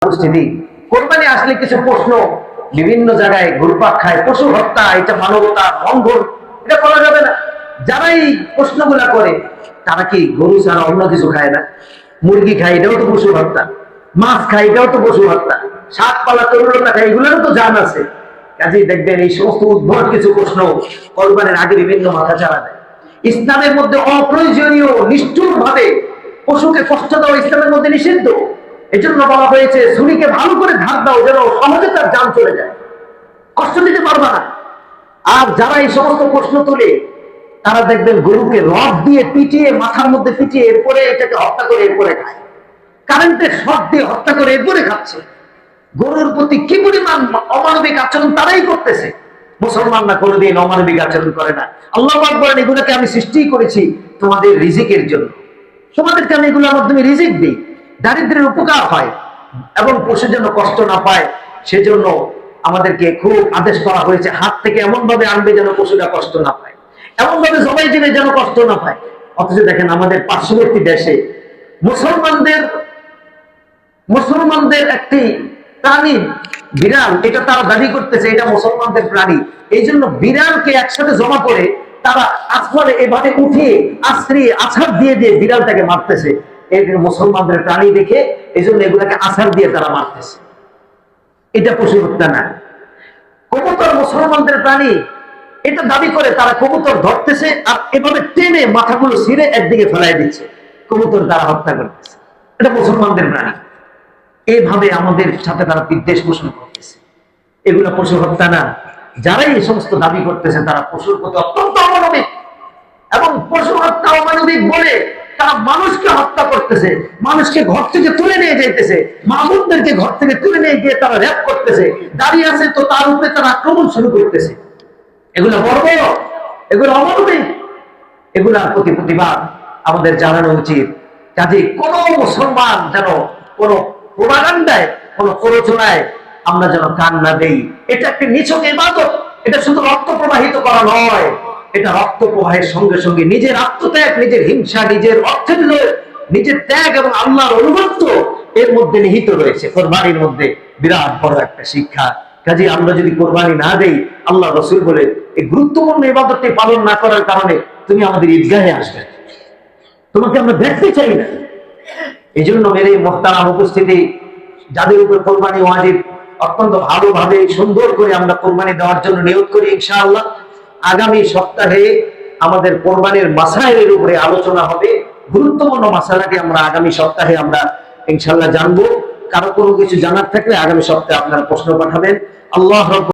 উপস্থিতি কোরবানি আসলে কিছু প্রশ্ন বিভিন্ন জায়গায় ঘুরপাক খায়। পশু হত্যা, এটা মানবতা লঙ্ঘন, এটা করা যাবে না। যারা এই প্রশ্নগুলা করে তারা কি গরু ছাড়া অন্য কিছু খায় না? মুরগি খায়, এটাও তো পশু হত্যা। মাছ খায়, এটাও তো পশু হত্যা। শাক পালা তরুলতা খায়, এগুলোরও তো জান আছে। কাজেই দেখবেন এই সমস্ত উদ্ভট কিছু প্রশ্ন কোরবানির আগে বিভিন্ন মাথা চাড়া দেয়। ইসলামের মধ্যে অপ্রয়োজনীয় নিষ্ঠুর ভাবে পশুকে কষ্ট দেওয়া ইসলামের মধ্যে নিষিদ্ধ। এজন্য বলা হয়েছে ছুরিকে ভালো করে ধার দাও, যেন সহজে তার জান চলে যায়, কষ্ট দিতে পারবা না। আর যারা এই সমস্ত প্রশ্ন তুলে তারা দেখবেন গরুকে রড দিয়ে পিটিয়ে, মাথার মধ্যে পিটিয়ে এরপরে এটাকে হত্যা করে এরপরে খায়। কারেন্টের শর্ট দিয়ে হত্যা করে এরপরে খাচ্ছে। গরুর প্রতি কি পরিমাণ অমানবিক আচরণ তারাই করতেছে। মুসলমানরা কোনোদিন অমানবিক আচরণ করে না। আল্লাহ পাক বলেন, এগুলোকে আমি সৃষ্টি করেছি তোমাদের রিজিকের জন্য, তোমাদেরকে আমি এগুলোর মাধ্যমে রিজিক দিই, দারিদ্রের উপকার হয় এবং পশু যেন কষ্ট না পায় সেজন্য আমাদেরকে খুব আদেশ করা হয়েছে হাত থেকে এমন ভাবে আনবে যেন পশুরা কষ্ট না পায়, এমন ভাবে জবাই দিলে যেন কষ্ট না পায়। অথচ দেখেন আমাদের পার্শ্ববর্তী দেশে মুসলমানদের একটি প্রাণী বিড়াল, এটা তারা দাবি করতেছে এটা মুসলমানদের প্রাণী। এই জন্য বিড়ালকে একসাথে জমা করে তারা আসমানে এভাবে উঠিয়ে আছাড় দিয়ে দিয়ে বিড়ালটাকে মারতেছে। এই মুসলমানদের প্রাণী দেখে এই জন্য এগুলাকে আছাড় দিয়ে তারা মারতেছে। এটা পশু হত্যা না। কবুতর মুসলমানদের প্রাণী, এটা দাবি করে তারা কবুতর ধরতেছে আর এভাবে টেনে মাথাগুলো ছিঁড়ে একদিকে ফেলাই দিচ্ছে, কবুতর তারা হত্যা করতেছে। এটা মুসলমানদের প্রাণী। এইভাবে আমাদের সাথে তারা বিদ্বেষ পোষণ করতেছে। এগুলো পশু হত্যা না। যারাই এই সমস্ত দাবি করতেছে তারা পশুর প্রতি অত্যন্ত অমানবিক, এবং পশু হত্যা অমানবিক বলে তারা মানুষকে হত্যা করতেছে, মানুষকে ঘর থেকে তুলে নিয়ে যাইতেছে, মামুনদেরকে ঘর থেকে তুলে নিয়ে গিয়ে তারা র্যাপ করতেছে, দাঁড়িয়ে আছে তো তার উপরে তারা আক্রমণ শুরু করতেছে। এগুলো বর্বর, এগুলো অমানবিক, এগুলার প্রতি প্রতিবাদ আমাদের জানানো উচিত। কাজে কোন মুসলমান যেন কোন প্রোপাগান্ডায়, কোন প্ররোচনায় আমরা যেন কান না দেই। এটা একটি নিছক ইবাদত। এটা শুধু রক্ত প্রবাহিত করা নয়, এটা রক্ত প্রবাহের সঙ্গে সঙ্গে নিজের আত্মত্যাগ, নিজের হিংসা, নিজের অর্থের লোভ, নিজের ত্যাগ এবং আল্লাহর অনুগত্য এর মধ্যে নিহিত রয়েছে। কোরবানির মধ্যে বিরাট বড় একটা শিক্ষা। কাজে আমরা যদি কোরবানি না দেই, আল্লাহ রাসূল বলে এই গুরুত্বপূর্ণ ইবাদতটি পালন না করার কারণে তুমি আমাদের ঈদগাহে আসবে, তোমাকে আমরা দেখতে চাই না। এই জন্য মেরে মোহতারাম উপস্থিতি, যাদের উপর কোরবানি ওয়াজিব, অত্যন্ত ভালোভাবে সুন্দর করে আমরা কোরবানি দেওয়ার জন্য নিয়ত করি। ইনশাআল্লাহ আগামী সপ্তাহে আমাদের কোরবানির মাসাইলের উপরে আলোচনা হবে। গুরুত্বপূর্ণ মাসালাটি আমরা আগামী সপ্তাহে আমরা ইনশাআল্লাহ জানবো। কারো কোনো কিছু জানার থাকলে আগামী সপ্তাহে আপনারা প্রশ্ন পাঠাবেন। আল্লাহ